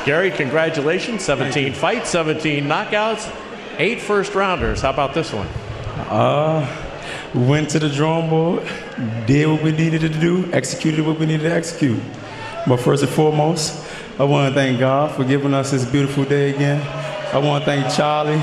Gary, congratulations. 17 fights, 17 knockouts, 8 first rounders. How about this one? We went to the drawing board, did what we needed to do, executed what we needed to execute. But first and foremost, I want to thank God for giving us this beautiful day again. I want to thank Charlie,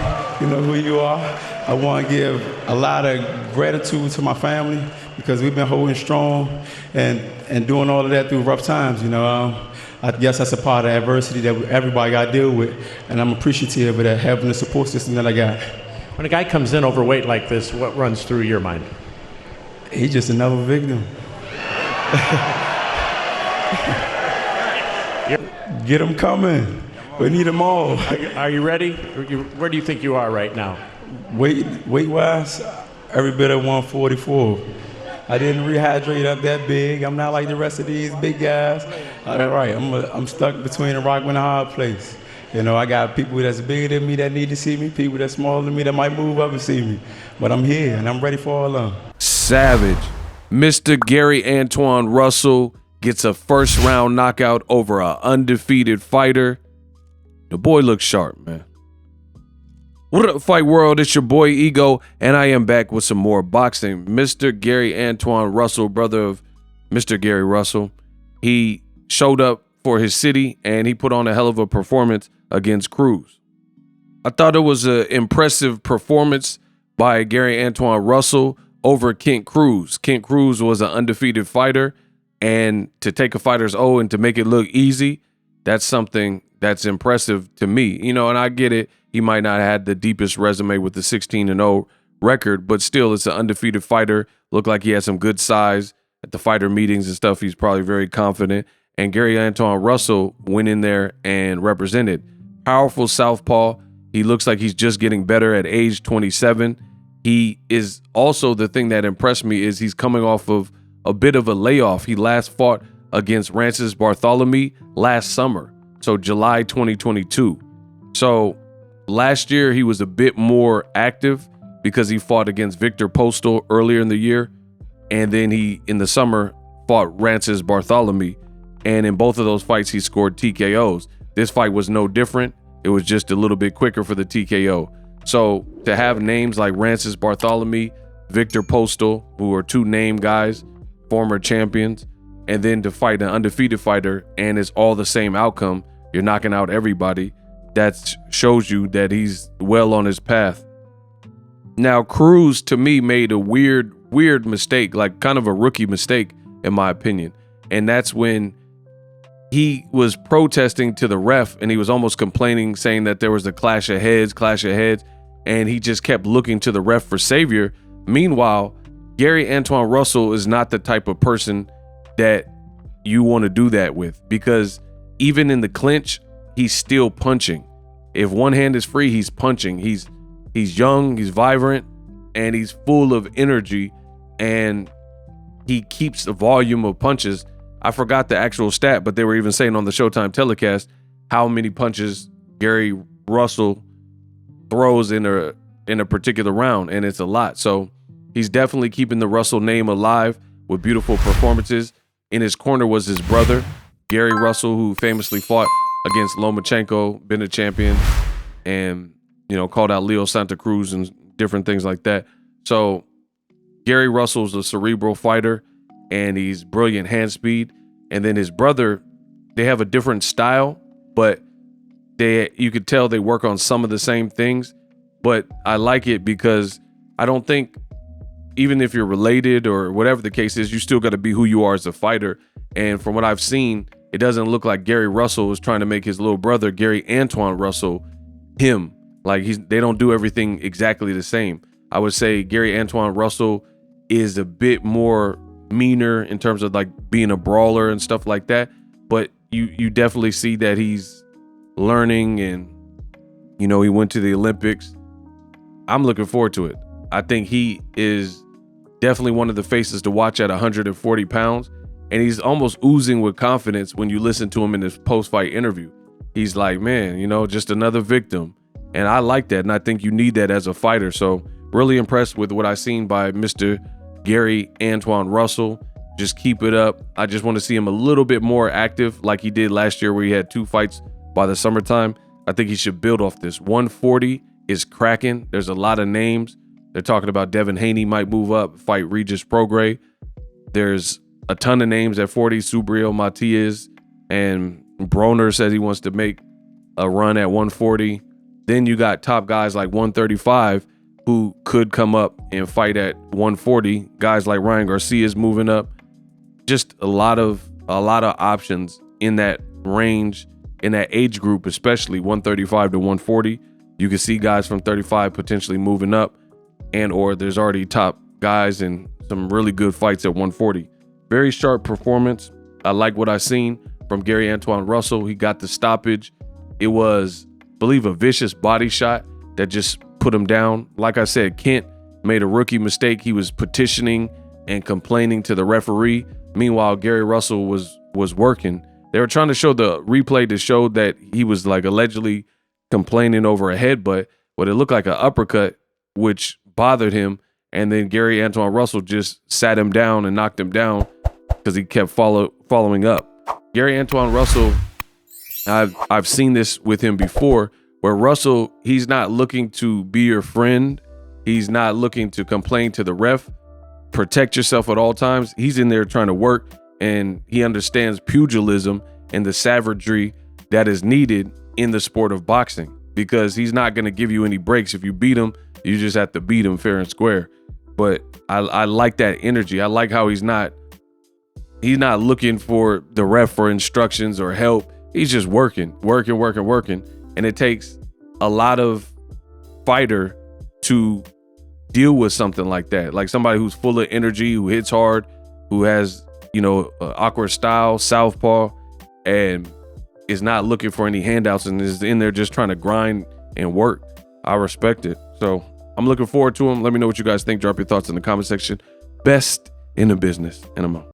you know who you are. I want to give a lot of gratitude to my family because we've been holding strong and doing all of that through rough times, you know. I guess that's a part of adversity that everybody got to deal with, and I'm appreciative of that, having the support system that I got. When a guy comes in overweight like this, what runs through your mind? He's just another victim. Get him coming. We need them all. Are you ready? Where do you think you are right now? Weight-wise, every bit of 144. I didn't rehydrate up that big. I'm not like the rest of these big guys. All right, I'm stuck between a rock and a hard place. You know, I got people that's bigger than me that need to see me, people that's smaller than me that might move up and see me. But I'm here, and I'm ready for all of them. Savage. Mr. Gary Antuanne Russell gets a first-round knockout over an undefeated fighter. The boy looks sharp, man. What up, Fight World? It's your boy Ego, and I am back with some more boxing. Mr. Gary Antuanne Russell, brother of Mr. Gary Russell, he showed up for his city, and he put on a hell of a performance against Cruz. I thought it was an impressive performance by Gary Antuanne Russell over Kent Cruz. Kent Cruz was an undefeated fighter, and to take a fighter's O and to make it look easy, that's something that's impressive to me. You know, and I get it. He might not have had the deepest resume with the 16-0 record, but still, it's an undefeated fighter. Looked like he had some good size at the fighter meetings and stuff. He's probably very confident. And Gary Antuanne Russell went in there and represented. Powerful southpaw. He looks like he's just getting better at age 27. He is also, the thing that impressed me is he's coming off of a bit of a layoff. He last fought against Francis Bartholomew last summer, so July 2022. So last year he was a bit more active because he fought against Victor Postal earlier in the year, and then he, in the summer, fought Francis Bartholomew. And in both of those fights, he scored TKOs. This fight was no different. It was just a little bit quicker for the TKO. So to have names like Francis Bartholomew, Victor Postal, who are two name guys, former champions, and then to fight an undefeated fighter, and it's all the same outcome, you're knocking out everybody, that shows you that he's well on his path. Now, Cruz, to me, made a weird mistake, like kind of a rookie mistake, in my opinion. And that's when he was protesting to the ref, and he was almost complaining, saying that there was a clash of heads, and he just kept looking to the ref for savior. Meanwhile, Gary Antuanne Russell is not the type of person that you want to do that with, because even in the clinch, he's still punching. If one hand is free, he's punching. He's young, he's vibrant, and he's full of energy, and he keeps the volume of punches. I forgot the actual stat, but they were even saying on the Showtime telecast how many punches Gary Russell throws in a particular round, and it's a lot. So he's definitely keeping the Russell name alive with beautiful performances. In his corner was his brother, Gary Russell, who famously fought against Lomachenko, been a champion, and, you know, called out Leo Santa Cruz and different things like that. So Gary Russell's a cerebral fighter, and he's brilliant hand speed. And then his brother, they have a different style, but you could tell they work on some of the same things. But I like it because I don't think, even if you're related or whatever the case is, you still got to be who you are as a fighter. And from what I've seen, it doesn't look like Gary Russell is trying to make his little brother, Gary Antuanne Russell, him. Like, they don't do everything exactly the same. I would say Gary Antuanne Russell is a bit more meaner in terms of like being a brawler and stuff like that, but you definitely see that he's learning, and, you know, he went to the Olympics. I'm looking forward to it. I think he is definitely one of the faces to watch at 140 pounds, and he's almost oozing with confidence when you listen to him in this post-fight interview. He's like, man, you know, just another victim, and I like that, and I think you need that as a fighter. So really impressed with what I've seen by Mr. Gary Antuanne Russell. Just keep it up. I just want to see him a little bit more active like he did last year, where he had 2 fights by the summertime. I think he should build off this. 140 is cracking. There's a lot of names. They're talking about Devin Haney might move up, fight Regis Prograis. There's a ton of names at 40. Subriel Matias and Broner says he wants to make a run at 140. Then you got top guys like 135 who could come up and fight at 140. Guys like Ryan Garcia's moving up. Just a lot of options in that range, in that age group, especially 135 to 140. You can see guys from 35 potentially moving up, and or there's already top guys and some really good fights at 140. Very sharp performance. I like what I seen from Gary Antuanne Russell. He got the stoppage. It was, I believe, a vicious body shot that just put him down. Like I said, Kent made a rookie mistake. He was petitioning and complaining to the referee. Meanwhile, Gary Russell was working. They were trying to show the replay to show that he was like allegedly complaining over a headbutt, but it looked like an uppercut, which bothered him. And then Gary Antuanne Russell just sat him down and knocked him down because he kept following up. Gary Antuanne Russell, I've seen this with him before, where Russell, he's not looking to be your friend. He's not looking to complain to the ref. Protect yourself at all times. He's in there trying to work, and he understands pugilism and the savagery that is needed in the sport of boxing, because he's not going to give you any breaks. If you beat him, you just have to beat him fair and square. But I like that energy. I like how he's not looking for the ref for instructions or help. He's just working. And it takes a lot of fighter to deal with something like that. Like somebody who's full of energy, who hits hard, who has, awkward style, southpaw, and is not looking for any handouts and is in there just trying to grind and work. I respect it. So I'm looking forward to him. Let me know what you guys think. Drop your thoughts in the comment section. Best in the business. And I'm out.